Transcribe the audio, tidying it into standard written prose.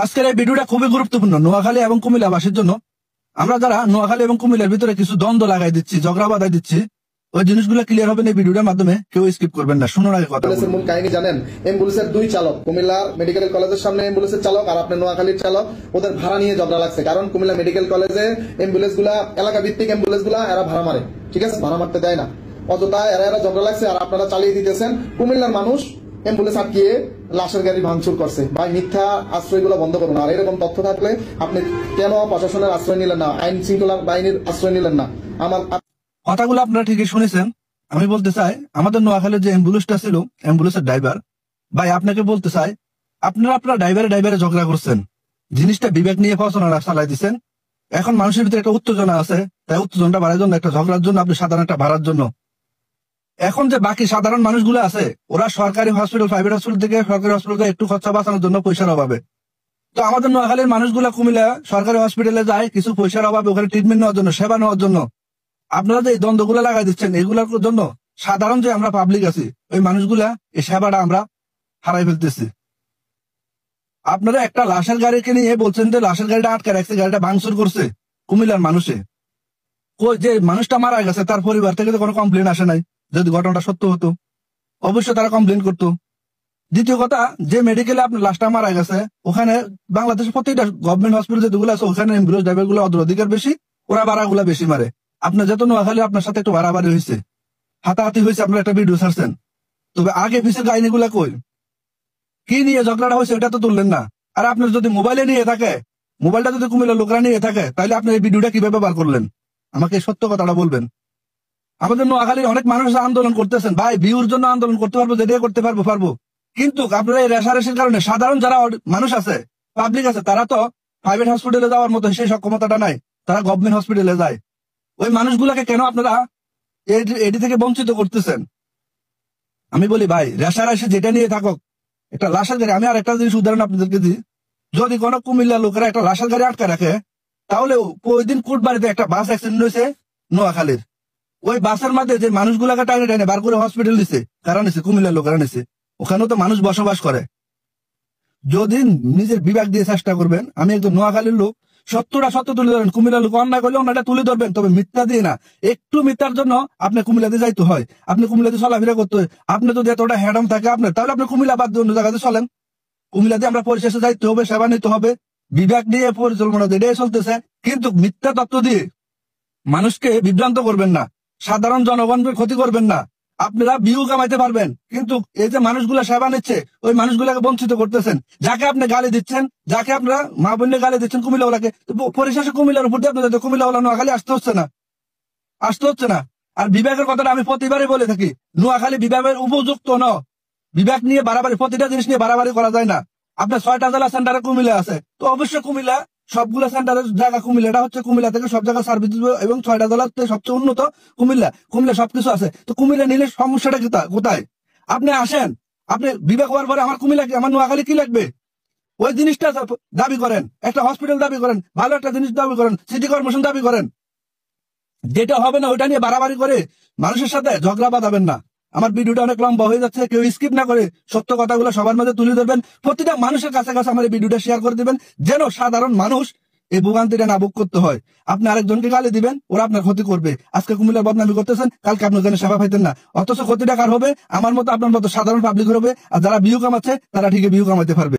আজকের এই ভিডিওটা খুবই গুরুত্বপূর্ণ নোয়াখালী এবং কুমিল্লাবাসীর জন্য। আমরা যারা নোয়াখালী এবং কুমিল্লার ভিতরে কিছু দ্বন্দ্ব লাগাই দিচ্ছি, ঝগড়া বাঁধাই দিচ্ছি, ওই জিনিসগুলো ক্লিয়ার হবে এই ভিডিওটার মাধ্যমে। কেউ স্কিপ করবেন না, শুনুন আগে কথা। মূল কাহিনী জানেন, অ্যাম্বুলেন্সের দুই চালক, কুমিল্লা মেডিকেল কলেজের সামনে অ্যাম্বুলেন্সের চালক আর আপনার নোয়াখালীর চালক, ওদের ভাড়া নিয়ে ঝগড়া লাগছে। কারণ কুমিল্লা মেডিকেল কলেজে অ্যাম্বুলেন্স গুলা, এলাকা ভিত্তিক অ্যাম্বুলেন্স গুলা এরা ভাড়া মারে, ঠিক আছে, ভাড়া মারতে দেয় না, অযথা এরা ঝগড়া লাগছে। আর আপনারা চালিয়ে দিতেছেন। কুমিল্লার মানুষ অ্যাম্বুলেন্স আটকিয়ে লাশের গাড়ি ভাঙচুর করছে। ভাই, মিথ্যা আশ্রয়গুলো বন্ধ করুন। আর এরকম তথ্য থাকলে আপনি কেন প্রশাসনের আশ্রয় নিলেন না, আইন শৃঙ্খলা বাহিনীর আশ্রয় নিলেন না? আমার কথাগুলো আপনারা ঠিকই শুনেছেন। আমি বলতে চাই, আমাদের নোয়াখালীর যে অ্যাম্বুলেন্সটা ছিল, অ্যাম্বুলেন্সের ড্রাইভার ভাই, আপনাকে বলতে চাই, আপনারা ড্রাইভারে ঝগড়া করছেন, জিনিসটা বিবেক নিয়ে পড়াশোনা চালাই দিচ্ছেন। এখন মানুষের ভিতরে একটা উত্তেজনা আছে, তাই উত্তেজনাটা বাড়ার জন্য, একটা ঝগড়ার জন্য, আপনি সাধারণ একটা ভাড়ার জন্য। এখন যে বাকি সাধারণ মানুষগুলো আছে, ওরা সরকারি হসপিটাল, প্রাইভেট হসপিটাল থেকে সরকারি হসপিটালে একটু খরচা বাঁচানোর জন্য পয়সার অভাবে। তো আমাদের নোয়াখালীর মানুষগুলা কুমিল্লা সরকারি হসপিটালে যায় কিছু পয়সার অভাবে, ওখানে ট্রিটমেন্ট নেওয়ার জন্য, সেবা নেওয়ার জন্য। আপনারা যে এই দ্বন্দ্বগুলো লাগাই দিচ্ছেন, এগুলোর জন্য সাধারণ যে আমরা পাবলিক আছি, ওই মানুষগুলা এই সেবাটা আমরা হারাই ফেলতেছি। আপনারা একটা লাশের গাড়িকে নিয়ে বলছেন যে লাশের গাড়িটা আটকে রাখছে, গাড়িটা ভাঙচুর করছে কুমিল্লার মানুষে। যে মানুষটা মারা গেছে তার পরিবার থেকে তো কোনো কমপ্লেন আসে নাই। যদি ঘটনাটা সত্য হতো অবশ্যই তারা কমপ্লেন করতো। দ্বিতীয় কথা, যে মেডিকেলে আপনার লাশটা মারা গেছে, ওখানে বাংলাদেশের প্রত্যেকটা গভর্নমেন্ট হসপিটাল যেগুলো আছে, ওখানে অ্যাম্বুলেন্স ড্রাইভার গুলো অগ্রাধিকার বেশি, ওরা ভাড়াগুলা বেশি মারে। আপনার যত নোয়াখালী আপনার সাথে একটু বাড়াবাড়ি হয়েছে, হাতাহাতি হয়েছে, আপনার একটা ভিডিও ছাড়ছেন, তবে আগে পিছের কাহিনীগুলা কই, কি নিয়ে ঝগড়াটা হয়েছে এটা তো তুললেন না। আর আপনার যদি মোবাইলে নিয়ে থাকে, মোবাইলটা যদি কুমিল্লার লোকরা নিয়ে থাকে, তাহলে আপনি এই ভিডিওটা কিভাবে বার করলেন? আমাকে সত্য কথাটা বলবেন। আমাদের নোয়াখালীর অনেক মানুষ আন্দোলন করতেছেন ভাই, ভিউর জন্য আন্দোলন করতে পারবো, যেটা করতে পারবো। কিন্তু আপনারা এই রেশারেশির কারণে সাধারণ যারা মানুষ আছে, পাবলিক আছে, তারা তো প্রাইভেট হসপিটালে যাওয়ার মতো সেই সক্ষমতাটা নাই, তারা গভর্নমেন্ট হসপিটালে যায়। ওই মানুষগুলাকে কেন আপনারা এটি থেকে বঞ্চিত করতেছেন? আমি বলি ভাই, রেশারেশি যেটা নিয়ে থাকুক, একটা লাশের গাড়ি, আমি আর একটা জিনিস উদাহরণ আপনাদেরকে দিই, যদি কোনো কুমিল্লার লোকেরা একটা লাশের গাড়ি আটকে রাখে, তাহলে ওই দিন কোটবাড়িতে একটা বাস অ্যাক্সিডেন্ট হয়েছে নোয়াখালীর। ওই বাসের মধ্যে যে মানুষগুলাকে টানে টানে বার করে হসপিটাল দিছে, কারা নিছে? কুমিল্লার লোকেরা নিছে। ওখানেও তো মানুষ বসবাস করে। যদি নিজের বিবেক দিয়ে চেষ্টা করবেন, আমি একজন নোয়াখালীর লোক, সত্যটা সত্য তুলে ধরেন। কুমিল্লার লোক অন্যায় করলে অন্যায়টা তুলে ধরবেন, তবে মিথ্যা দিয়ে না। একটু মিথ্যার জন্য আপনি কুমিল্লাতে যাইতে হয়, আপনি কুমিল্লাতে চলাফেরা করতে হয়। আপনি যদি এতটা হ্যাডম থাকে আপনার, তাহলে আপনি কুমিল্লা বাদ দিয়ে অন্য জায়গাতে চলেন। কুমিল্লাতে আমরা পরিশেষে যাইতে হবে, সেবা নিতে হবে, বিবেক নিয়ে পরিচালনা এটাই চলতেছে। কিন্তু মিথ্যা তত্ত্ব দিয়ে মানুষকে বিভ্রান্ত করবেন না, সাধারণ জনগণকে ক্ষতি করবেন না। আপনারা ভিউ কামাইতে পারবেন, কিন্তু এই যে মানুষগুলা সেবা নিচ্ছে, ওই মানুষগুলাকে বঞ্চিত করতেছেন। যাকে আপনি গালি দিচ্ছেন, যাকে আপনারা মা বোনের গালি দিচ্ছেন, কুমিল্লাওয়ালাকে, পরিশেষে কুমিল্লার উপর দিয়ে আপনাদের কুমিল্লাওয়ালা নোয়াখালী আসতে হচ্ছে না। আর বিবেকের কথাটা আমি প্রতিবারই বলে থাকি, নোয়াখালী বিভাগের উপযুক্ত ন। বিভাগ নিয়ে বাড়াবাড়ি, প্রতিটা জিনিস নিয়ে বাড়াবাড়ি করা যায় না। আপনার 6টা জেলা সেন্টারে কুমিল্লা আছে, তো অবশ্যই কুমিল্লা সবগুলো সেন্টারের জায়গা, কুমিল্লাটা হচ্ছে কুমিল্লা থেকে সব জায়গায় সার্ভিস দিবে, এবং 6টা জেলাতে সবচেয়ে উন্নত কুমিল্লা সবকিছু আছে। তো কুমিল্লা নিলে সমস্যাটা কোথায়? আপনি আসেন, আপনি বিবেক হওয়ার পরে আমার কুমিল্লা, আমার নোয়াখালী কি লাগবে? ওই জিনিসটা দাবি করেন, একটা হসপিটাল দাবি করেন, ভালো একটা জিনিস দাবি করেন, সিটি কর্পোরেশন দাবি করেন। যেটা হবে না ওইটা নিয়ে বাড়াবাড়ি করে মানুষের সাথে ঝগড়া বাঁধাবেন না। আমার ভিডিওটা অনেক লম্বা হয়ে যাচ্ছে, কেউ স্কিপ না করে সত্য কথাগুলো সবার মাঝে তুলে ধরবেন। প্রতিটা মানুষের কাছে আমার এই ভিডিওটা শেয়ার করে দিবেন, যেন সাধারণ মানুষ এই ভোগান্তিটা না ভোগ করতে হয়। আপনি আরেকজনকে গালি দিবেন, ওরা আপনার ক্ষতি করবে। আজকে কুমিল্লার বদনামি করতেছেন, কালকে আপনি ওখানে সেবা পাইতেন না, অথচ ক্ষতিটা কার হবে? আমার মতো, আপনার মতো সাধারণ পাবলিক হবে। আর যারা ভিউ কামাচ্ছে তারা ঠিকই ভিউ কামাতে পারবে।